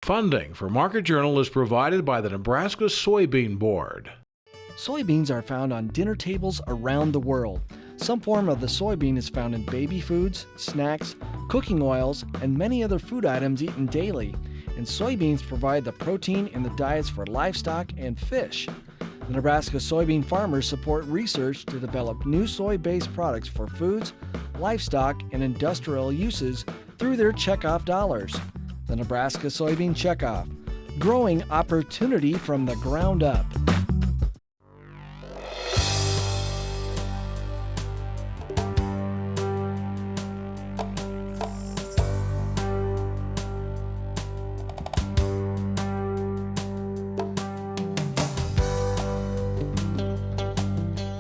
Funding for Market Journal is provided by the Nebraska Soybean Board. Soybeans are found on dinner tables around the world. Some form of the soybean is found in baby foods, snacks, cooking oils, and many other food items eaten daily. And soybeans provide the protein in the diets for livestock and fish. The Nebraska soybean farmers support research to develop new soy-based products for foods, livestock, and industrial uses through their checkoff dollars. The Nebraska Soybean Checkoff, growing opportunity from the ground up.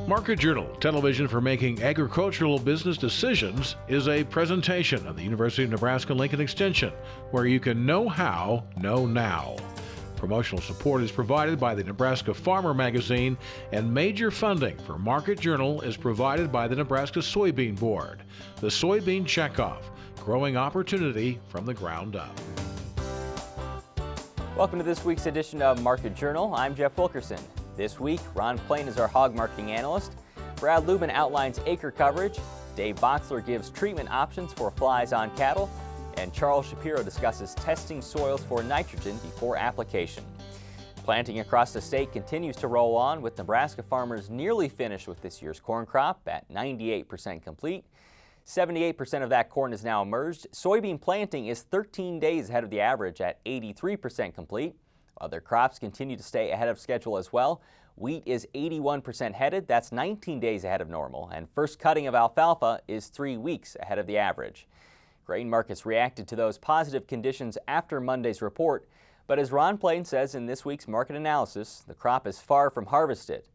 Market Journal, television for making agricultural business decisions, is a presentation of the University of Nebraska-Lincoln Extension, where you can know how, know now. Promotional support is provided by the Nebraska Farmer Magazine, and major funding for Market Journal is provided by the Nebraska Soybean Board. The Soybean Checkoff, growing opportunity from the ground up. Welcome to this week's edition of Market Journal. I'm Jeff Wilkerson. This week, Ron Plain is our hog marketing analyst. Brad Lubben outlines acre coverage. Dave Boxler gives treatment options for flies on cattle. And Charles Shapiro discusses testing soils for nitrogen before application. Planting across the state continues to roll on, with Nebraska farmers nearly finished with this year's corn crop at 98% complete. 78% of that corn is now emerged. Soybean planting is 13 days ahead of the average at 83% complete. Other crops continue to stay ahead of schedule as well. Wheat is 81% headed. That's 19 days ahead of normal. And first cutting of alfalfa is 3 weeks ahead of the average. Grain markets reacted to those positive conditions after Monday's report. But as Ron Plain says in this week's market analysis, the crop is far from harvested.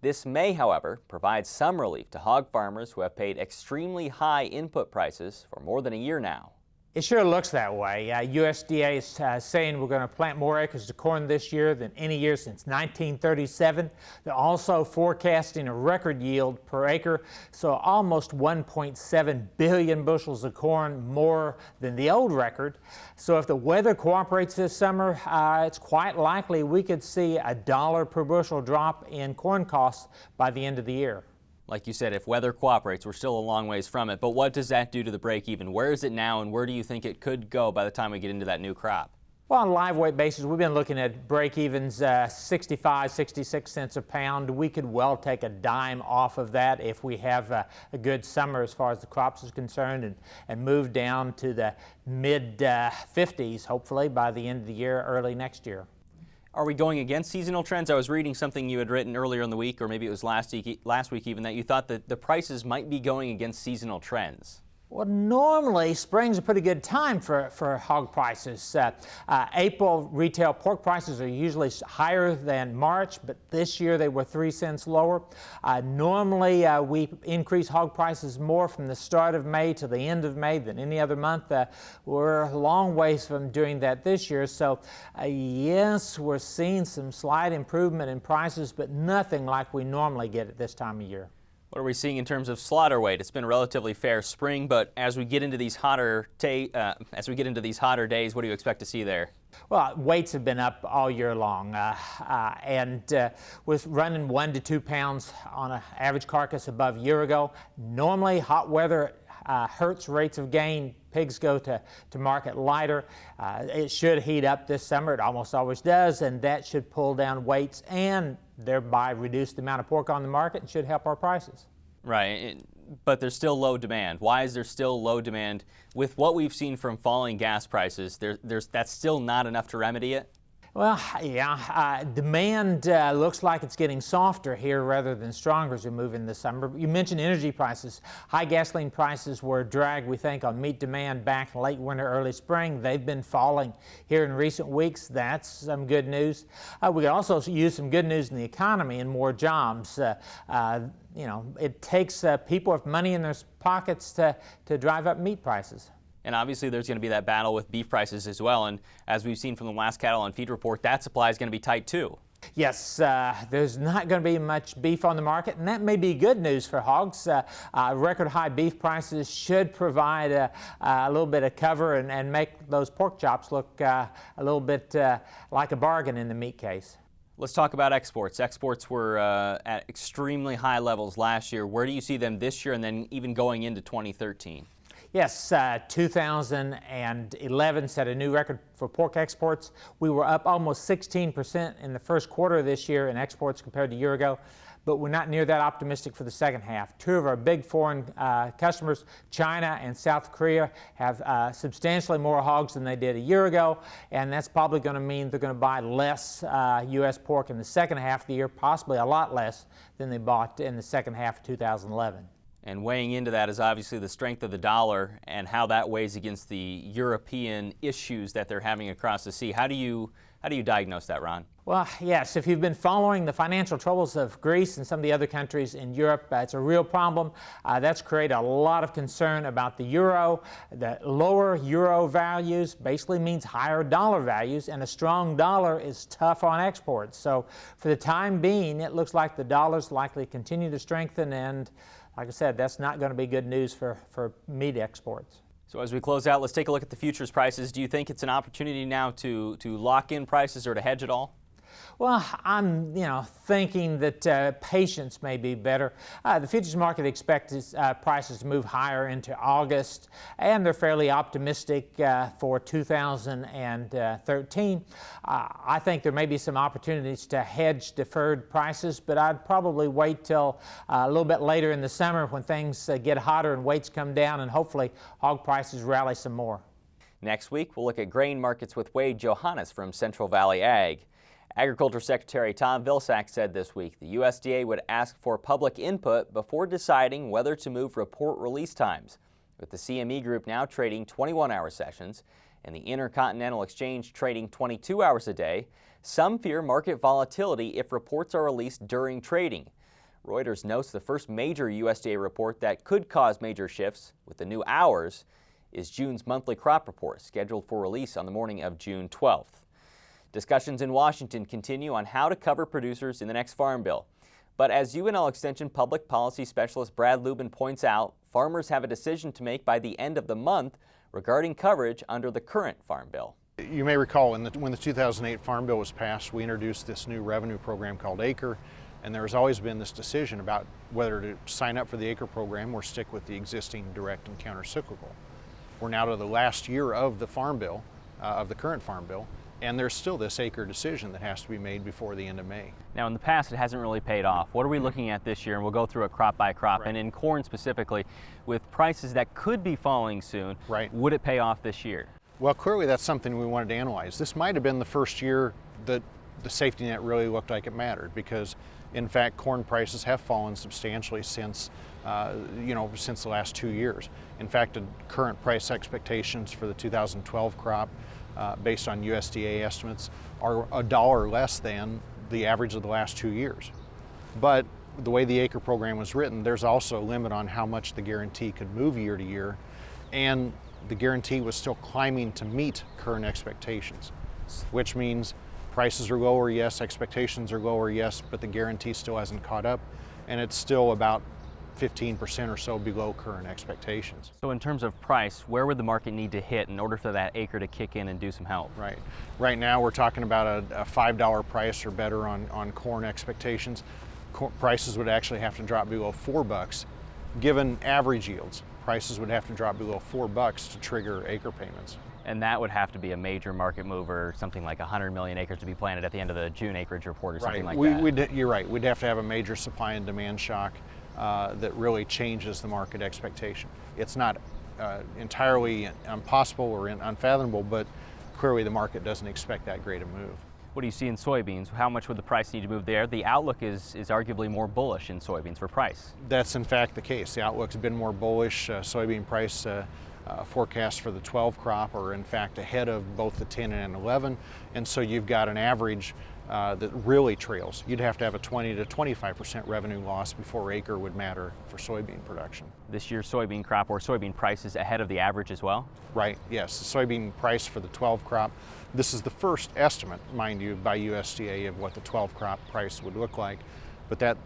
This may, however, provide some relief to hog farmers who have paid extremely high input prices for more than a year now. It sure looks that way. USDA is saying we're going to plant more acres of corn this year than any year since 1937. They're also forecasting a record yield per acre, so almost 1.7 billion bushels of corn more than the old record. So if the weather cooperates this summer, it's quite likely we could see a $1 per bushel drop in corn costs by the end of the year. Like you said, if weather cooperates, we're still a long ways from it. But what does that do to the break even? Where is it now, and where do you think it could go by the time we get into that new crop? Well, on a live weight basis, we've been looking at break evens 65, 66 cents a pound. We could well take a dime off of that if we have a good summer as far as the crops is concerned, and move down to the mid 50s, hopefully, by the end of the year, early next year. Are we going against seasonal trends? I was reading something you had written earlier in the week, or maybe it was last week even, that you thought that the prices might be going against seasonal trends. Well, normally spring's a pretty good time for hog prices. April retail pork prices are usually higher than March, but this year they were 3 cents lower. Normally we increase hog prices more from the start of May to the end of May than any other month. We're a long ways from doing that this year, so yes, we're seeing some slight improvement in prices, but nothing like we normally get at this time of year. What are we seeing in terms of slaughter weight? It's been a relatively fair spring, but as we get into these hotter days, what do you expect to see there? Well, weights have been up all year long, and was running 1 to 2 pounds on an average carcass above a year ago. Normally, hot weather hurts rates of gain. Pigs go to market lighter. It should heat up this summer. It almost always does, and that should pull down weights and thereby reduce the amount of pork on the market and should help our prices. Right, but there's still low demand. Why is there still low demand? With what we've seen from falling gas prices, that's still not enough to remedy it? Well, yeah, demand looks like it's getting softer here rather than stronger as we move in the summer. You mentioned energy prices. High gasoline prices were a drag, we think, on meat demand back late winter, early spring. They've been falling here in recent weeks. That's some good news. We could also use some good news in the economy and more jobs. It takes people with money in their pockets to drive up meat prices. And obviously there's going to be that battle with beef prices as well. And as we've seen from the last cattle and feed report, that supply is going to be tight too. Yes, there's not going to be much beef on the market, and that may be good news for hogs. Record high beef prices should provide a little bit of cover and make those pork chops look a little bit like a bargain in the meat case. Let's talk about exports. Exports were at extremely high levels last year. Where do you see them this year and then even going into 2013? Yes, 2011 set a new record for pork exports. We were up almost 16% in the first quarter of this year in exports compared to a year ago, but we're not near that optimistic for the second half. Two of our big foreign customers, China and South Korea, have substantially more hogs than they did a year ago, and that's probably going to mean they're going to buy less U.S. pork in the second half of the year, possibly a lot less than they bought in the second half of 2011. And weighing into that is obviously the strength of the dollar and how that weighs against the European issues that they're having across the sea. How do you diagnose that, Ron? Well, yes, if you've been following the financial troubles of Greece and some of the other countries in Europe, it's a real problem. That's created a lot of concern about the euro. The lower euro values basically means higher dollar values, and a strong dollar is tough on exports. So for the time being, it looks like the dollar's likely to continue to strengthen, and like I said, that's not going to be good news for meat exports. So as we close out, let's take a look at the futures prices. Do you think it's an opportunity now to lock in prices or to hedge at all? Well, I'm thinking that patience may be better. The futures market expects prices to move higher into August, and they're fairly optimistic for 2013. I think there may be some opportunities to hedge deferred prices, but I'd probably wait till a little bit later in the summer when things get hotter and weights come down, and hopefully hog prices rally some more. Next week, we'll look at grain markets with Wade Johannes from Central Valley Ag. Agriculture Secretary Tom Vilsack said this week the USDA would ask for public input before deciding whether to move report release times. With the CME Group now trading 21-hour sessions and the Intercontinental Exchange trading 22 hours a day, some fear market volatility if reports are released during trading. Reuters notes the first major USDA report that could cause major shifts with the new hours is June's monthly crop report, scheduled for release on the morning of June 12th. Discussions in Washington continue on how to cover producers in the next farm bill. But as UNL Extension public policy specialist Brad Lubben points out, farmers have a decision to make by the end of the month regarding coverage under the current farm bill. You may recall when the 2008 Farm Bill was passed, we introduced this new revenue program called ACRE, and there has always been this decision about whether to sign up for the ACRE program or stick with the existing direct and counter-cyclical. We're now to the last year of the farm bill, of the current farm bill, and there's still this ACRE decision that has to be made before the end of May. Now in the past it hasn't really paid off. What are we looking at this year? And we'll go through it crop by crop. Right. And in corn specifically, with prices that could be falling soon, right, would it pay off this year? Well, clearly that's something we wanted to analyze. This might have been the first year that the safety net really looked like it mattered, because in fact corn prices have fallen substantially since since the last 2 years. In fact, the current price expectations for the 2012 crop based on USDA estimates are $1 less than the average of the last 2 years. But the way the ACRE program was written, there's also a limit on how much the guarantee could move year to year, and the guarantee was still climbing to meet current expectations, which means prices are lower, yes, expectations are lower, yes, but the guarantee still hasn't caught up, and it's still about 15% or so below current expectations. So in terms of price, where would the market need to hit in order for that ACRE to kick in and do some help? Right. Right now we're talking about a $5 price or better on corn expectations. Prices would actually have to drop below $4. Given average yields, prices would have to drop below $4 to trigger ACRE payments. And that would have to be a major market mover, something like 100 million acres to be planted at the end of the June acreage report or something like that. You're right. We'd have to have a major supply and demand shock that really changes the market expectation. It's not entirely impossible or unfathomable, but clearly the market doesn't expect that great a move. What do you see in soybeans? How much would the price need to move there? The outlook is arguably more bullish in soybeans for price. That's in fact the case. The outlook's been more bullish. Soybean price forecasts for the 12 crop are in fact ahead of both the 10 and 11, and so you've got an average that really trails. You'd have to have a 20 to 25% revenue loss before acre would matter for soybean production. This year's soybean crop or soybean price is ahead of the average as well? Right, yes. The soybean price for the 12 crop, this is the first estimate, mind you, by USDA of what the 12 crop price would look like, but that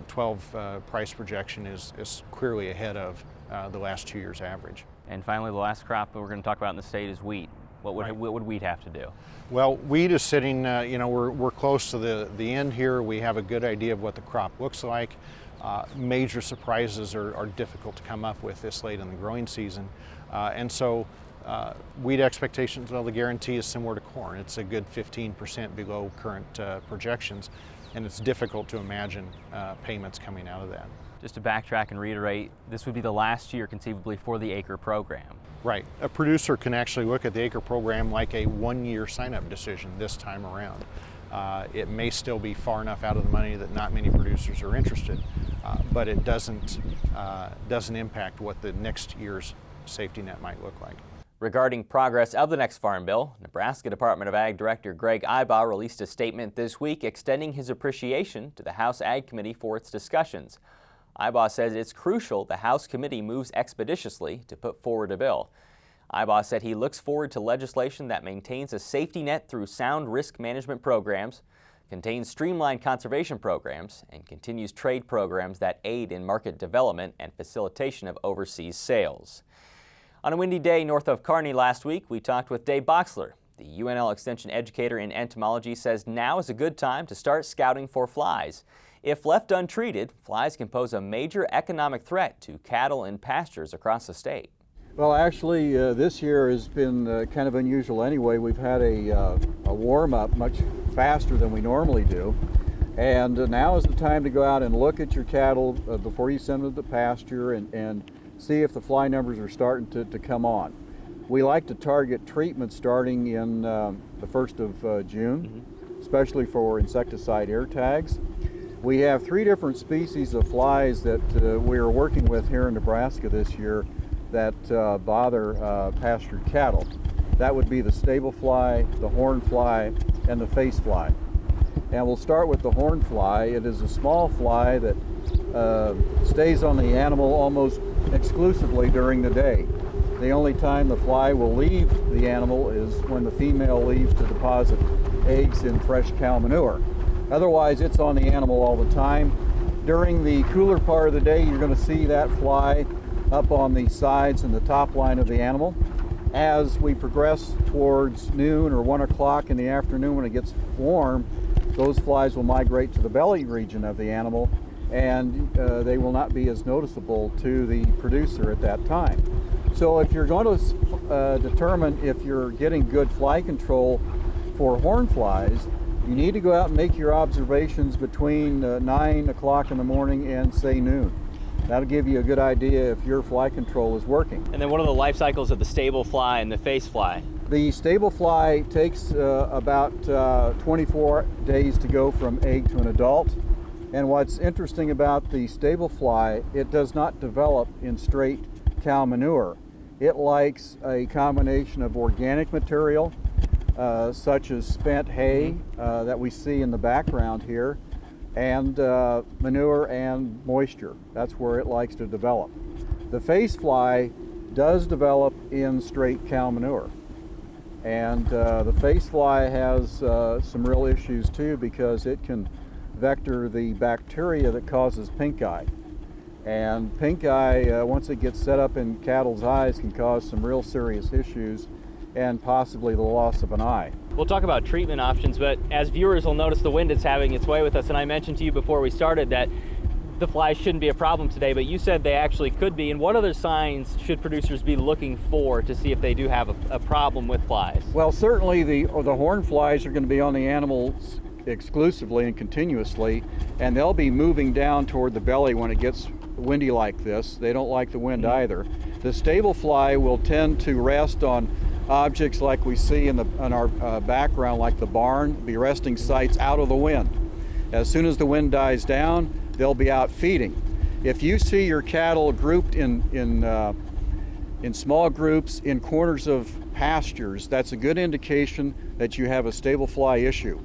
12 price projection is clearly ahead of the last 2 years' average. And finally, the last crop that we're going to talk about in the state is wheat. What would wheat have to do? Well, wheat is sitting, we're close to the end here. We have a good idea of what the crop looks like. Major surprises are difficult to come up with this late in the growing season. And so wheat expectations, well, the guarantee is similar to corn. It's a good 15% below current projections, and it's difficult to imagine payments coming out of that. Just to backtrack and reiterate, this would be the last year conceivably for the ACRE program. Right. A producer can actually look at the ACRE program like a one-year sign-up decision this time around. It may still be far enough out of the money that not many producers are interested, but it doesn't impact what the next year's safety net might look like. Regarding progress of the next farm bill, Nebraska Department of Ag Director Greg Ibaugh released a statement this week extending his appreciation to the House Ag Committee for its discussions. Ibaugh says it's crucial the House committee moves expeditiously to put forward a bill. Ibaugh said he looks forward to legislation that maintains a safety net through sound risk management programs, contains streamlined conservation programs, and continues trade programs that aid in market development and facilitation of overseas sales. On a windy day north of Kearney last week, we talked with Dave Boxler. The UNL Extension educator in entomology says now is a good time to start scouting for flies. If left untreated, flies can pose a major economic threat to cattle and pastures across the state. Well, actually, this year has been kind of unusual anyway. We've had a warm-up much faster than we normally do. And now is the time to go out and look at your cattle before you send them to the pasture and see if the fly numbers are starting to come on. We like to target treatment starting in the 1st of June, especially for insecticide air tags. We have 3 different species of flies that we are working with here in Nebraska this year that bother pastured cattle. That would be the stable fly, the horn fly, and the face fly. And we'll start with the horn fly. It is a small fly that stays on the animal almost exclusively during the day. The only time the fly will leave the animal is when the female leaves to deposit eggs in fresh cow manure. Otherwise, it's on the animal all the time. During the cooler part of the day, you're going to see that fly up on the sides and the top line of the animal. As we progress towards noon or 1 o'clock in the afternoon when it gets warm, those flies will migrate to the belly region of the animal, and they will not be as noticeable to the producer at that time. So if you're going to determine if you're getting good fly control for horn flies, you need to go out and make your observations between 9 o'clock in the morning and say noon. That'll give you a good idea if your fly control is working. And then what are the life cycles of the stable fly and the face fly? The stable fly takes about 24 days to go from egg to an adult. And what's interesting about the stable fly, it does not develop in straight cow manure. It likes a combination of organic material, such as spent hay that we see in the background here, and manure and moisture. That's where it likes to develop. The face fly does develop in straight cow manure. And the face fly has some real issues too, because it can vector the bacteria that causes pink eye. And pink eye, once it gets set up in cattle's eyes, can cause some real serious issues and possibly the loss of an eye. We'll talk about treatment options, but as viewers will notice, the wind is having its way with us, and I mentioned to you before we started that the flies shouldn't be a problem today, but you said they actually could be. And what other signs should producers be looking for to see if they do have a problem with flies? Well, certainly the horn flies are going to be on the animals exclusively and continuously, and they'll be moving down toward the belly when it gets windy like this. They don't like the wind either. The stable fly will tend to rest on objects like we see in our background, like the barn, be resting sites out of the wind. As soon as the wind dies down, they'll be out feeding. If you see your cattle grouped in small groups in corners of pastures, that's a good indication that you have a stable fly issue.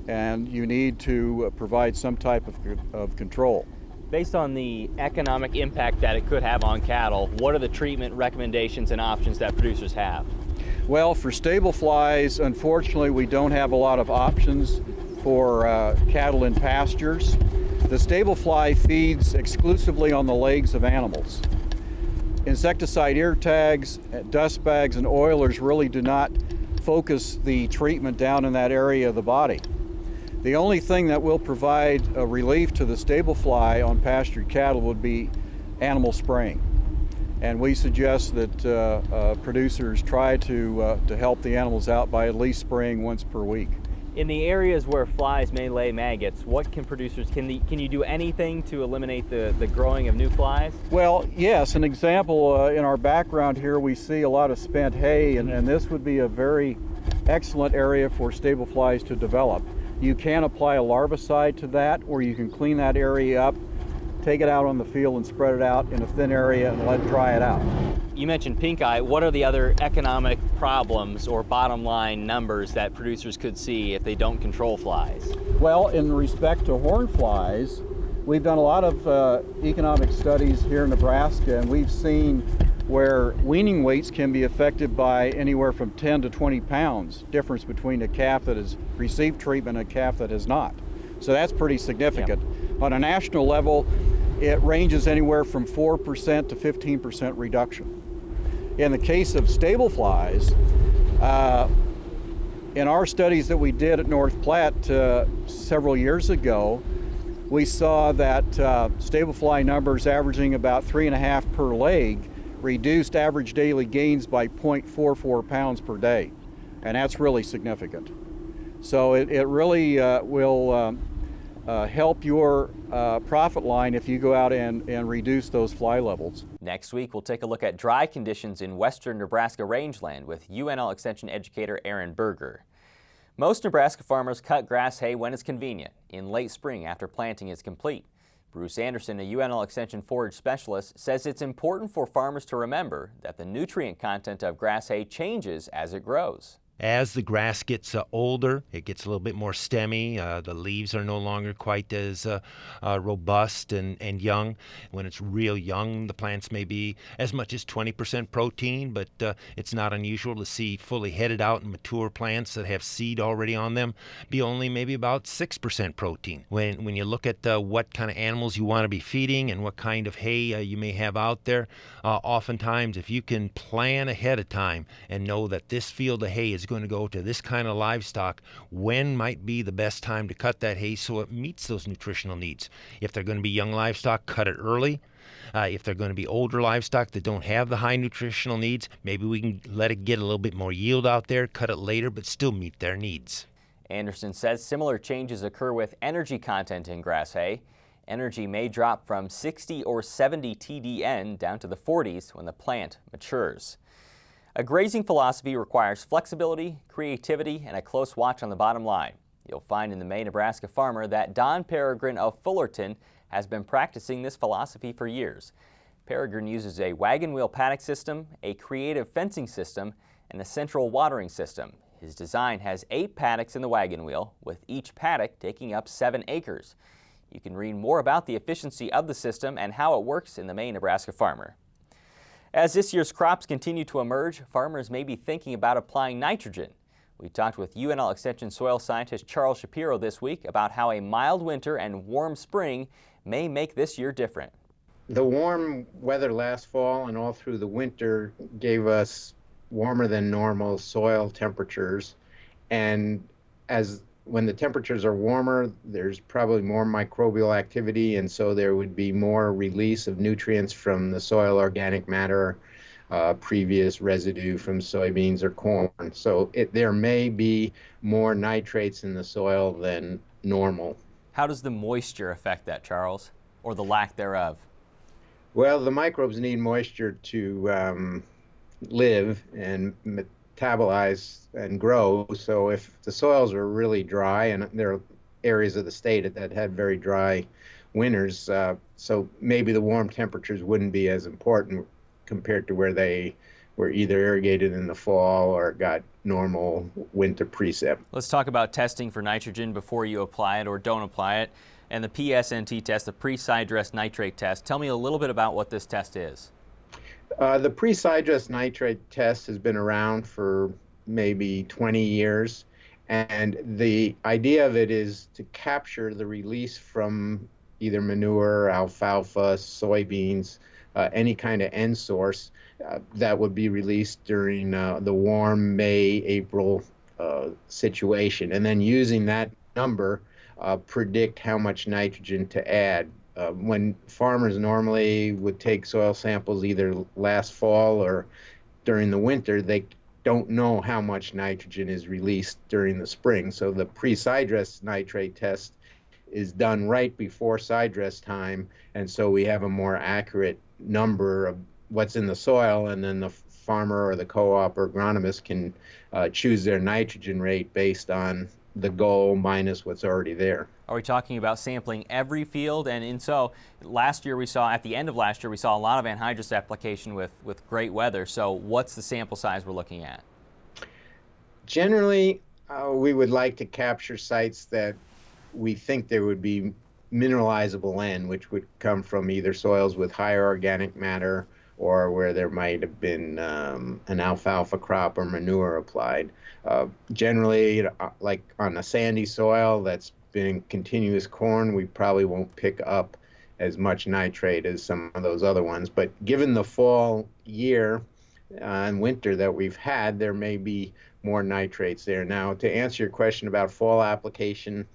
and you need to provide some type of control. Based on the economic impact that it could have on cattle, what are the treatment recommendations and options that producers have? Well, for stable flies, unfortunately, we don't have a lot of options for cattle in pastures. The stable fly feeds exclusively on the legs of animals. Insecticide ear tags, dust bags, and oilers really do not focus the treatment down in that area of the body. The only thing that will provide a relief to the stable fly on pastured cattle would be animal spraying. And we suggest that producers try to help the animals out by at least spraying once per week. In the areas where flies may lay maggots, what can producers, can you do anything to eliminate the growing of new flies? Well, yes. An example, in our background here, we see a lot of spent hay, and this would be a very excellent area for stable flies to develop. You can apply a larvicide to that, or you can clean that area up, take it out on the field and spread it out in a thin area and let dry it out. You mentioned pink eye. What are the other economic problems or bottom line numbers that producers could see if they don't control flies? Well, in respect to horn flies, we've done a lot of economic studies here in Nebraska, and we've seen where weaning weights can be affected by anywhere from 10 to 20 pounds difference between a calf that has received treatment and a calf that has not. So that's pretty significant. Yeah. On a national level, it ranges anywhere from 4% to 15% reduction. In the case of stable flies, in our studies that we did at North Platte several years ago, we saw that stable fly numbers averaging about 3.5 per leg reduced average daily gains by 0.44 pounds per day, and that's really significant. So it really will help your profit line if you go out and reduce those fly levels. Next week, we'll take a look at dry conditions in western Nebraska rangeland with UNL Extension educator Aaron Berger. Most Nebraska farmers cut grass hay when it's convenient, in late spring after planting is complete. Bruce Anderson, a UNL Extension forage specialist, says it's important for farmers to remember that the nutrient content of grass hay changes as it grows. As the grass gets older, it gets a little bit more stemmy. The leaves are no longer quite as robust and young. When it's real young, the plants may be as much as 20% protein, but it's not unusual to see fully headed out and mature plants that have seed already on them be only maybe about 6% protein. When you look at what kind of animals you want to be feeding and what kind of hay you may have out there, oftentimes if you can plan ahead of time and know that this field of hay is going to go to this kind of livestock, when might be the best time to cut that hay so it meets those nutritional needs. If they're going to be young livestock, cut it early. If they're going to be older livestock that don't have the high nutritional needs, maybe we can let it get a little bit more yield out there, cut it later, but still meet their needs. Anderson says similar changes occur with energy content in grass hay. Energy may drop from 60 or 70 TDN down to the 40s when the plant matures. A grazing philosophy requires flexibility, creativity, and a close watch on the bottom line. You'll find in the May Nebraska Farmer that Don Peregrine of Fullerton has been practicing this philosophy for years. Peregrine uses a wagon wheel paddock system, a creative fencing system, and a central watering system. His design has 8 paddocks in the wagon wheel, with each paddock taking up 7 acres. You can read more about the efficiency of the system and how it works in the May Nebraska Farmer. As this year's crops continue to emerge, farmers may be thinking about applying nitrogen. We talked with UNL Extension soil scientist Charles Shapiro this week about how a mild winter and warm spring may make this year different. The warm weather last fall and all through the winter gave us warmer than normal soil temperatures, and when the temperatures are warmer, there's probably more microbial activity, and so there would be more release of nutrients from the soil organic matter, previous residue from soybeans or corn. So there may be more nitrates in the soil than normal. How does the moisture affect that, Charles, or the lack thereof? Well, the microbes need moisture to live and metabolize and grow. So if the soils are really dry, and there are areas of the state that had very dry winters, so maybe the warm temperatures wouldn't be as important compared to where they were either irrigated in the fall or got normal winter precip. Let's talk about testing for nitrogen before you apply it or don't apply it, and the PSNT test, the pre-sidedress nitrate test. Tell me a little bit about what this test is. The pre-sidedress nitrate test has been around for maybe 20 years, and the idea of it is to capture the release from either manure, alfalfa, soybeans, any kind of end source that would be released during the warm May, April situation, and then using that number, predict how much nitrogen to add. When farmers normally would take soil samples either last fall or during the winter, they don't know how much nitrogen is released during the spring. So the pre-sidedress nitrate test is done right before sidedress time, and so we have a more accurate number of what's in the soil, and then the farmer or the co-op or agronomist can choose their nitrogen rate based on the goal minus what's already there. Are we talking about sampling every field? And so last year we saw, at the end of last year, we saw a lot of anhydrous application with great weather. So what's the sample size we're looking at? Generally, we would like to capture sites that we think there would be mineralizable N, which would come from either soils with higher organic matter or where there might have been an alfalfa crop or manure applied. Generally, like on a sandy soil that's been continuous corn, we probably won't pick up as much nitrate as some of those other ones. But given the fall year and winter that we've had, there may be more nitrates there. Now, to answer your question about fall application,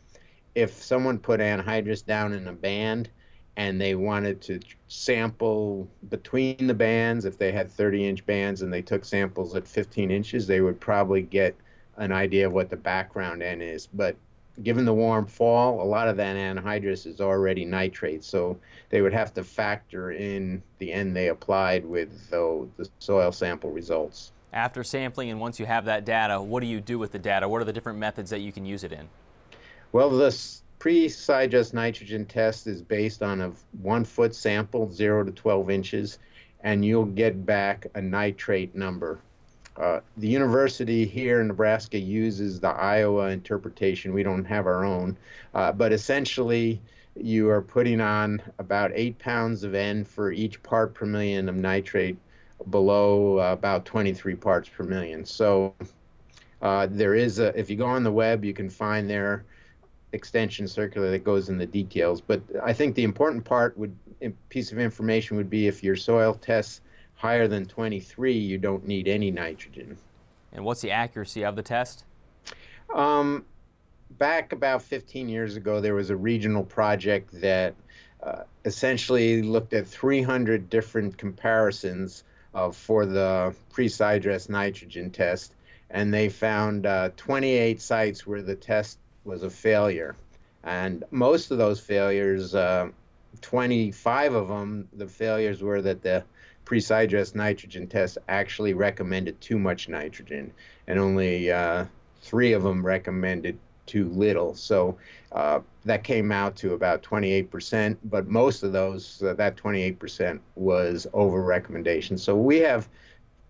if someone put anhydrous down in a band and they wanted to sample between the bands, if they had 30-inch bands and they took samples at 15 inches, they would probably get an idea of what the background N is. But given the warm fall, a lot of that anhydrous is already nitrate, so they would have to factor in the N they applied with the soil sample results. After sampling and once you have that data, what do you do with the data? What are the different methods that you can use it in? Well, this pre-sidedress nitrogen test is based on a 1-foot sample, 0 to 12 inches, and you'll get back a nitrate number. The university here in Nebraska uses the Iowa interpretation. We don't have our own, but essentially you are putting on about 8 pounds of N for each part per million of nitrate below about 23 parts per million. So there is if you go on the web, you can find their extension circular that goes in the details. But I think the important piece of information would be if your soil tests higher than 23, you don't need any nitrogen. And what's the accuracy of the test? Back about 15 years ago, there was a regional project that essentially looked at 300 different comparisons for the pre-sidedress nitrogen test, and they found 28 sites where the test was a failure. And most of those failures, 25 of them, the failures were that the pre-sidedress nitrogen test actually recommended too much nitrogen, and only 3 of them recommended too little. So that came out to about 28%, but most of those, that 28% was over recommendation. So we have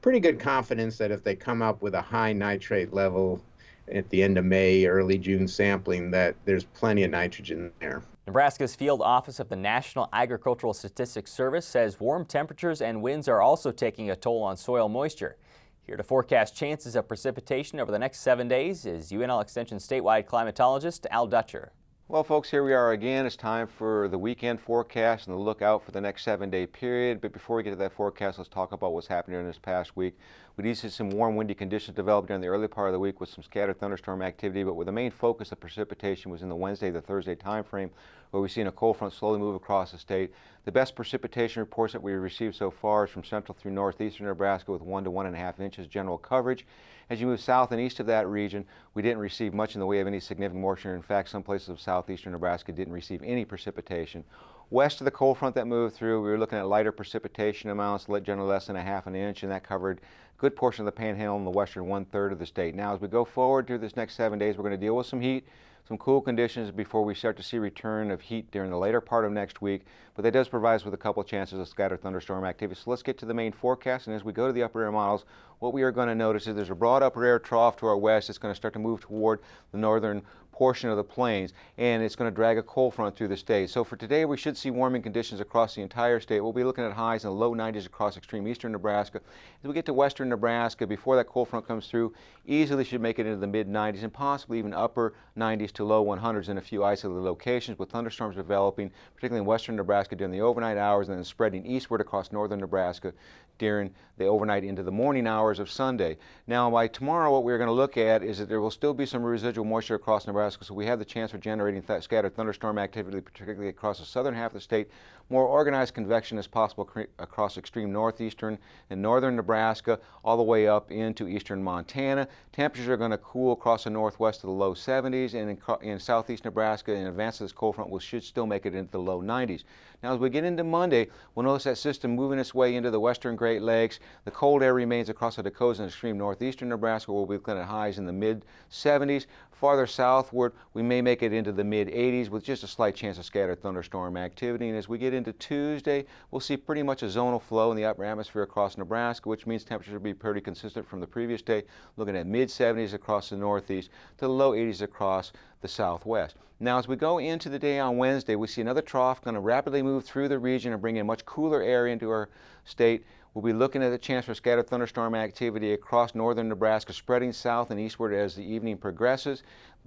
pretty good confidence that if they come up with a high nitrate level at the end of May, early June sampling, that there's plenty of nitrogen there. Nebraska's field office of the National Agricultural Statistics Service says warm temperatures and winds are also taking a toll on soil moisture. Here to forecast chances of precipitation over the next 7 days is UNL Extension statewide climatologist Al Dutcher. Well, folks, here we are again. It's time for the weekend forecast and the lookout for the next 7-day period. But before we get to that forecast, let's talk about what's happened during this past week. We did see some warm, windy conditions develop during the early part of the week with some scattered thunderstorm activity, but where the main focus of precipitation was in the Wednesday to Thursday time frame, where we've seen a cold front slowly move across the state. The best precipitation reports that we've received so far is from central through northeastern Nebraska with 1 to 1.5 inches general coverage. As you move south and east of that region, we didn't receive much in the way of any significant moisture. In fact, some places of southeastern Nebraska didn't receive any precipitation. West of the cold front that moved through, we were looking at lighter precipitation amounts, generally less than 1/2 inch, and that covered a good portion of the panhandle in the western 1/3 of the state. Now, as we go forward through this next 7 days, we're going to deal with some heat. some cool conditions before we start to see return of heat during the later part of next week, but that does provide us with a couple of chances of scattered thunderstorm activity. So let's get to the main forecast, and as we go to the upper air models, what we are going to notice is there's a broad upper air trough to our west. It's going to start to move toward the northern portion of the plains, and it's going to drag a cold front through the state. So for today, we should see warming conditions across the entire state. We'll be looking at highs in the low 90s across extreme eastern Nebraska. As we get to western Nebraska, before that cold front comes through, easily should make it into the mid 90s and possibly even upper 90s to low 100s in a few isolated locations, with thunderstorms developing, particularly in western Nebraska during the overnight hours and then spreading eastward across northern Nebraska during the overnight into the morning hours of Sunday. Now, by tomorrow, what we're going to look at is that there will still be some residual moisture across Nebraska, so we have the chance for generating scattered thunderstorm activity, particularly across the southern half of the state. More organized convection is possible across extreme northeastern and northern Nebraska, all the way up into eastern Montana. Temperatures are going to cool across the northwest to the low 70s, and in southeast Nebraska, in advance of this cold front, we should still make it into the low 90s. Now, as we get into Monday, we'll notice that system moving its way into the western Great Lakes. The cold air remains across the Dakotas and extreme northeastern Nebraska, where we'll be looking at highs in the mid 70s. Farther southward, we may make it into the mid 80s with just a slight chance of scattered thunderstorm activity. And as we get into Tuesday, we'll see pretty much a zonal flow in the upper atmosphere across Nebraska, which means temperatures will be pretty consistent from the previous day, looking at mid 70s across the northeast to the low 80s across the southwest. Now, as we go into the day on Wednesday, we see another trough going to rapidly move through the region and bring in much cooler air into our state. We'll be looking at a chance for scattered thunderstorm activity across northern Nebraska, spreading south and eastward as the evening progresses.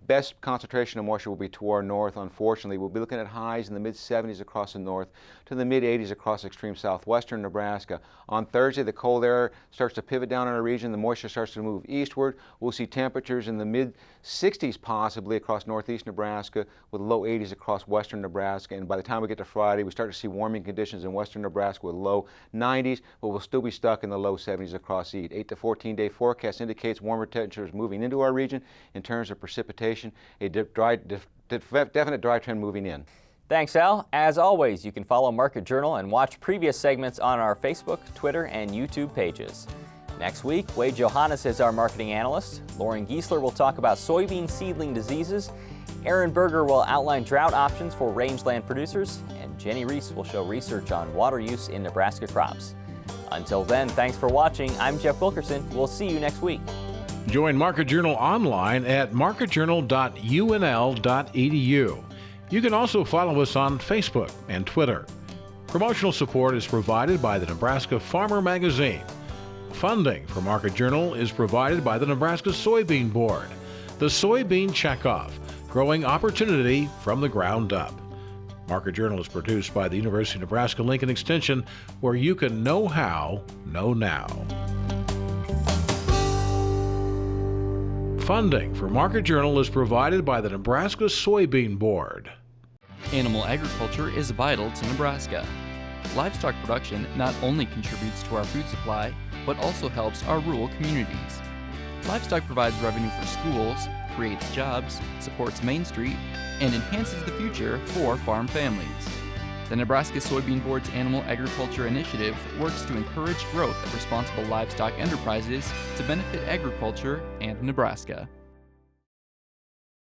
Best concentration of moisture will be toward north, unfortunately. We'll be looking at highs in the mid-70s across the north to the mid-80s across extreme southwestern Nebraska. On Thursday, the cold air starts to pivot down in our region. The moisture starts to move eastward. We'll see temperatures in the mid-60s possibly across northeast Nebraska with low 80s across western Nebraska. And by the time we get to Friday, we start to see warming conditions in western Nebraska with low 90s, but we'll still be stuck in the low 70s across the 8 to 14-day forecast indicates warmer temperatures moving into our region. In terms of precipitation, a definite dry trend moving in. Thanks, Al. As always, you can follow Market Journal and watch previous segments on our Facebook, Twitter, and YouTube pages. Next week, Wade Johannes is our marketing analyst. Lauren Giesler will talk about soybean seedling diseases. Aaron Berger will outline drought options for rangeland producers. And Jenny Reese will show research on water use in Nebraska crops. Until then, thanks for watching. I'm Jeff Wilkerson. We'll see you next week. Join Market Journal online at marketjournal.unl.edu. You can also follow us on Facebook and Twitter. Promotional support is provided by the Nebraska Farmer Magazine. Funding for Market Journal is provided by the Nebraska Soybean Board. The Soybean Checkoff, growing opportunity from the ground up. Market Journal is produced by the University of Nebraska-Lincoln Extension, where you can know how, know now. Funding for Market Journal is provided by the Nebraska Soybean Board. Animal agriculture is vital to Nebraska. Livestock production not only contributes to our food supply, but also helps our rural communities. Livestock provides revenue for schools, creates jobs, supports Main Street, and enhances the future for farm families. The Nebraska Soybean Board's Animal Agriculture Initiative works to encourage growth of responsible livestock enterprises to benefit agriculture and Nebraska.